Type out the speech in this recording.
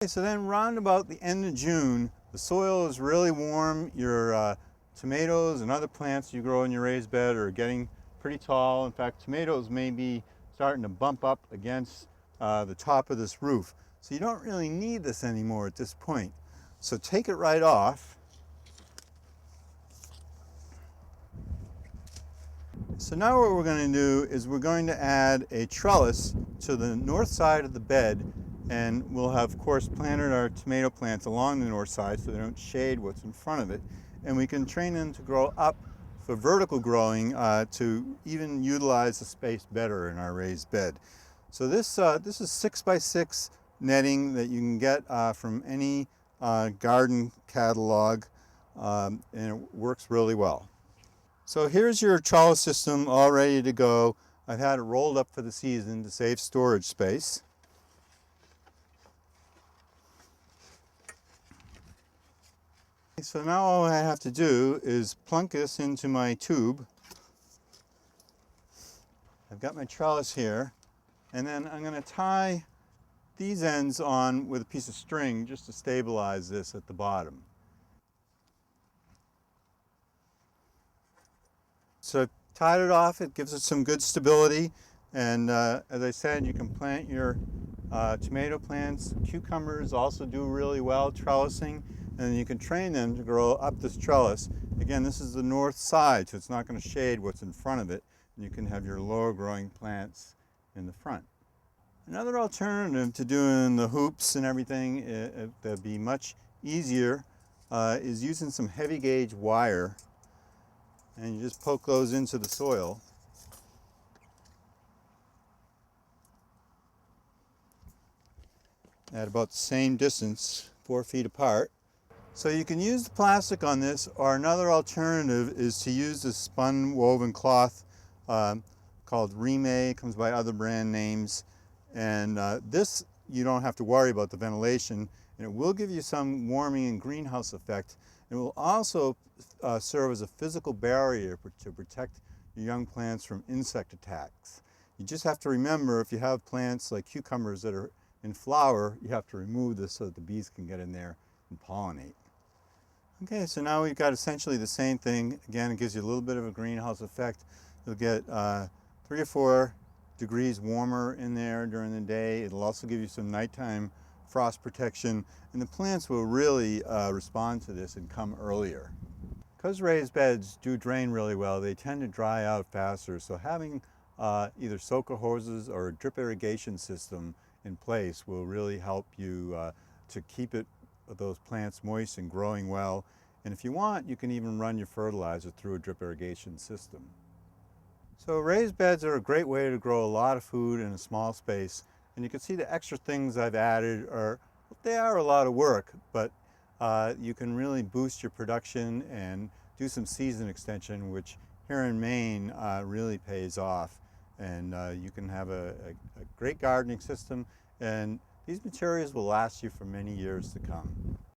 Okay, so then round about the end of June, the soil is really warm. Your tomatoes and other plants you grow in your raised bed are getting pretty tall. In fact, tomatoes may be starting to bump up against the top of this roof. So you don't really need this anymore at this point. So take it right off. So now what we're going to do is we're going to add a trellis to the north side of the bed, and we'll have, of course, planted our tomato plants along the north side so they don't shade what's in front of it. And we can train them to grow up for vertical growing to even utilize the space better in our raised bed. So this is 6x6 netting that you can get from any garden catalog, and it works really well. So here's your trellis system all ready to go. I've had it rolled up for the season to save storage space. So now all I have to do is plunk this into my tube. I've got my trellis here, and then I'm going to tie these ends on with a piece of string just to stabilize this at the bottom. So tied it off, it gives it some good stability, and as I said, you can plant your tomato plants. Cucumbers also do really well trellising, and you can train them to grow up this trellis. Again, this is the north side, so it's not going to shade what's in front of it, and you can have your lower growing plants in the front. Another alternative to doing the hoops and everything that'd be much easier is using some heavy gauge wire, and you just poke those into the soil. At about the same distance, 4 feet apart. So you can use the plastic on this, or another alternative is to use this spun woven cloth called Rime. It comes by other brand names, and this you don't have to worry about the ventilation, and it will give you some warming and greenhouse effect. It will also serve as a physical barrier to protect your young plants from insect attacks. You just have to remember, if you have plants like cucumbers that are in flower, you have to remove this so that the bees can get in there and pollinate. Okay, so now we've got essentially the same thing. Again, it gives you a little bit of a greenhouse effect. You'll get 3 or 4 degrees warmer in there during the day. It'll also give you some nighttime frost protection, and the plants will really respond to this and come earlier. Because raised beds do drain really well, they tend to dry out faster, so having either soaker hoses or a drip irrigation system in place will really help you to keep those plants moist and growing well. And if you want, you can even run your fertilizer through a drip irrigation system. So raised beds are a great way to grow a lot of food in a small space, and you can see the extra things I've added they are a lot of work, but you can really boost your production and do some season extension, which here in Maine really pays off. And you can have a great gardening system, and these materials will last you for many years to come.